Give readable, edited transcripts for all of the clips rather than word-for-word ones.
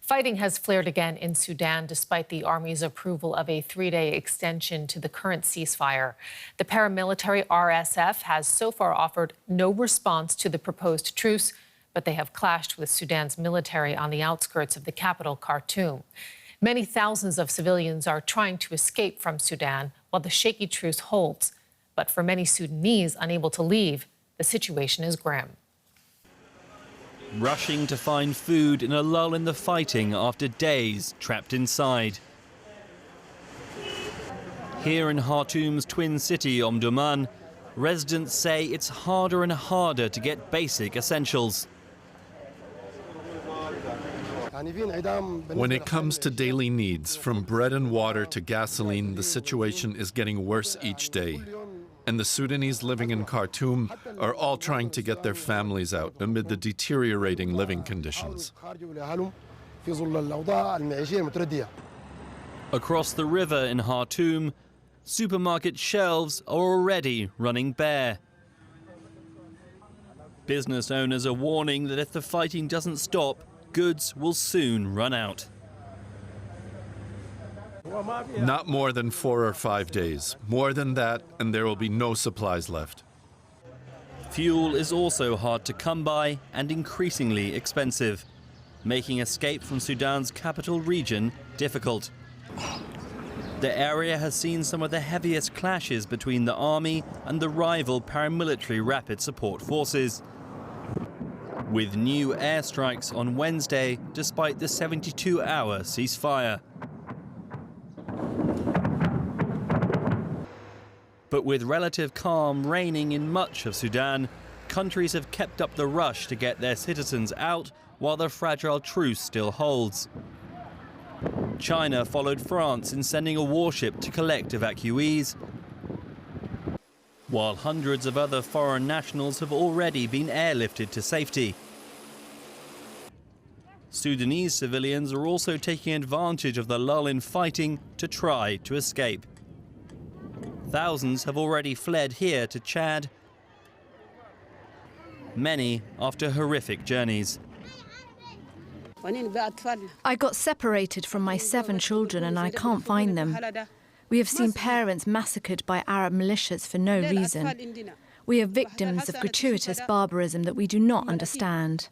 Fighting has flared again in Sudan despite the army's approval of a 3-day extension to the current ceasefire. The paramilitary RSF has so far offered no response to the proposed truce, but they have clashed with Sudan's military on the outskirts of the capital, Khartoum. Many thousands of civilians are trying to escape from Sudan while the shaky truce holds. But for many Sudanese unable to leave, the situation is grim. Rushing to find food in a lull in the fighting after days trapped inside. Here in Khartoum's twin city, Omdurman, residents say it's harder and harder to get basic essentials. When it comes to daily needs, from bread and water to gasoline, the situation is getting worse each day. And the Sudanese living in Khartoum are all trying to get their families out amid the deteriorating living conditions. Across the river in Khartoum, supermarket shelves are already running bare. Business owners are warning that if the fighting doesn't stop, goods will soon run out. Not more than 4 or 5 days. More than that, and there will be no supplies left. Fuel is also hard to come by and increasingly expensive, making escape from Sudan's capital region difficult. The area has seen some of the heaviest clashes between the army and the rival paramilitary rapid support forces, with new airstrikes on Wednesday despite the 72-hour ceasefire. But with relative calm reigning in much of Sudan, countries have kept up the rush to get their citizens out while the fragile truce still holds. China followed France in sending a warship to collect evacuees, while hundreds of other foreign nationals have already been airlifted to safety. Sudanese civilians are also taking advantage of the lull in fighting to try to escape. Thousands have already fled here to Chad, many after horrific journeys. I got separated from my 7 children and I can't find them. We have seen parents massacred by Arab militias for no reason. We are victims of gratuitous barbarism that we do not understand.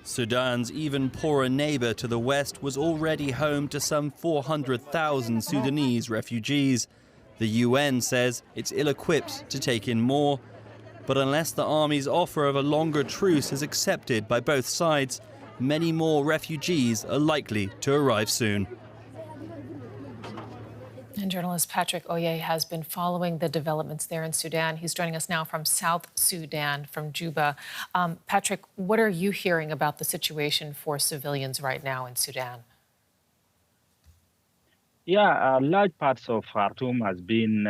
Sudan's even poorer neighbour to the west was already home to some 400,000 Sudanese refugees. The UN says it's ill-equipped to take in more, but unless the army's offer of a longer truce is accepted by both sides, many more refugees are likely to arrive soon. And journalist Patrick Oye has been following the developments there in Sudan. He's joining us now from South Sudan, from Juba. Patrick, what are you hearing about the situation for civilians right now in Sudan? Yeah, large parts of Khartoum has been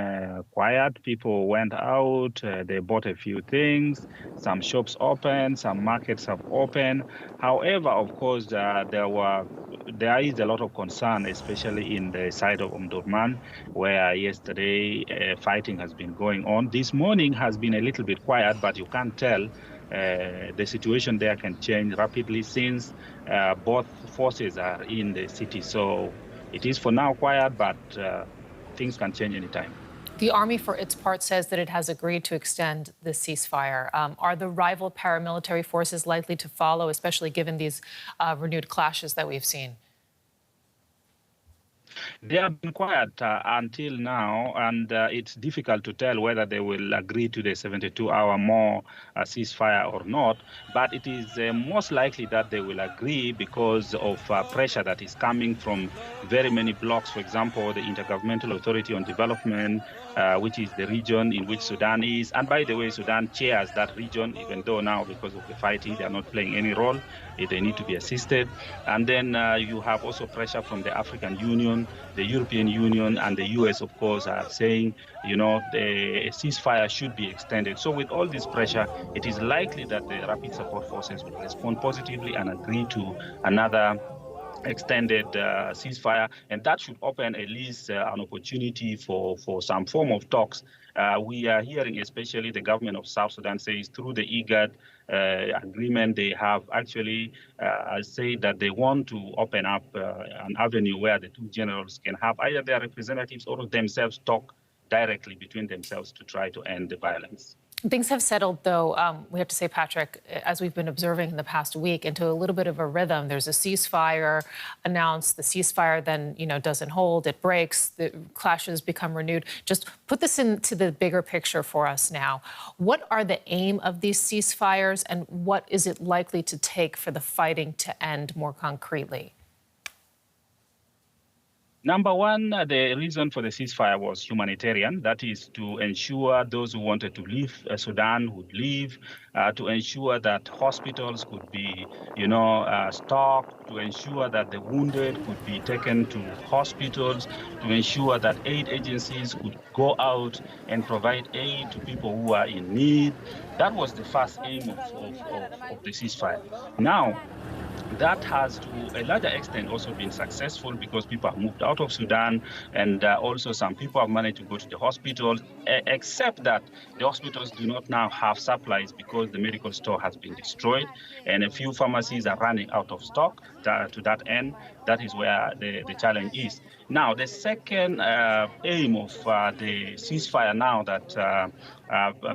quiet. People went out, they bought a few things, some shops opened, some markets have opened. However, of course, there is a lot of concern, especially in the side of Omdurman, where yesterday fighting has been going on. This morning has been a little bit quiet, but you can't tell. The situation there can change rapidly since both forces are in the city. So it is for now quiet, but things can change anytime. The army, for its part, says that it has agreed to extend the ceasefire. Are the rival paramilitary forces likely to follow, especially given these renewed clashes that we've seen? They have been quiet until now, and it's difficult to tell whether they will agree to the 72-hour more ceasefire or not. But it is most likely that they will agree because of pressure that is coming from very many blocs. For example, the Intergovernmental Authority on Development, which is the region in which Sudan is. And by the way, Sudan chairs that region, even though now, because of the fighting, they are not playing any role. They need to be assisted. And then you have also pressure from the African Union, the European Union, and the US, of course, are saying, the ceasefire should be extended. So with all this pressure, it is likely that the rapid support forces will respond positively and agree to another extended ceasefire, and that should open at least an opportunity for some form of talks. We are hearing, especially the government of South Sudan says through the IGAD agreement, they have actually said that they want to open up an avenue where the two generals can have either their representatives or themselves talk directly between themselves to try to end the violence. Things have settled, though, we have to say, Patrick, as we've been observing in the past week, into a little bit of a rhythm. There's a ceasefire announced. The ceasefire then, doesn't hold. It breaks. The clashes become renewed. Just put this into the bigger picture for us now. What are the aim of these ceasefires, and what is it likely to take for the fighting to end more concretely? Number one, the reason for the ceasefire was humanitarian. That is to ensure those who wanted to leave Sudan would leave, to ensure that hospitals could be, stocked, to ensure that the wounded could be taken to hospitals, to ensure that aid agencies could go out and provide aid to people who are in need. That was the first aim of the ceasefire. Now, that has to a larger extent also been successful because people have moved out of Sudan, and also some people have managed to go to the hospitals, except that the hospitals do not now have supplies because the medical store has been destroyed and a few pharmacies are running out of stock. To that end, that is where the challenge is. Now, the second aim of the ceasefire now that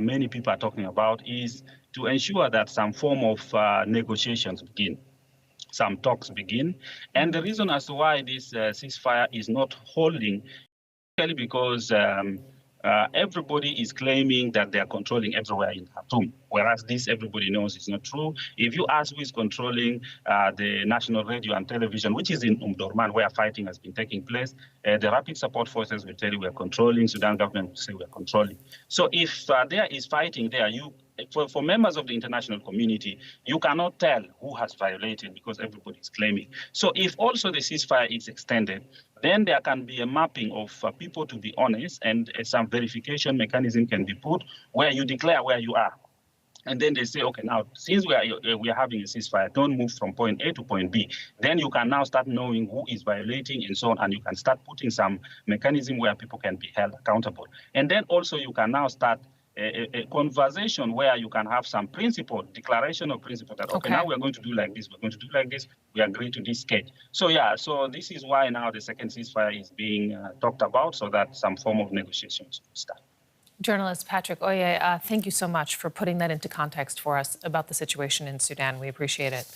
many people are talking about is to ensure that some form of negotiations begin. Some talks begin. And the reason as to why this ceasefire is not holding, is because everybody is claiming that they are controlling everywhere in Khartoum, whereas this everybody knows is not true. If you ask who is controlling the national radio and television, which is in Durman, where fighting has been taking place, the Rapid Support Forces will tell you we are controlling, Sudan government will say we are controlling. So if there is fighting there, for members of the international community, you cannot tell who has violated because everybody is claiming. So if also the ceasefire is extended, then there can be a mapping of people to be honest, and some verification mechanism can be put where you declare where you are. And then they say, okay, now, since we are having a ceasefire, don't move from point A to point B. Then you can now start knowing who is violating and so on, and you can start putting some mechanism where people can be held accountable. And then also you can now start a conversation where you can have some principle, declaration of principle that, okay, now we're going to do like this, we're going to do like this, we agree to this sketch. So, so this is why now the second ceasefire is being talked about, so that some form of negotiations will start. Journalist Patrick Oye, thank you so much for putting that into context for us about the situation in Sudan. We appreciate it.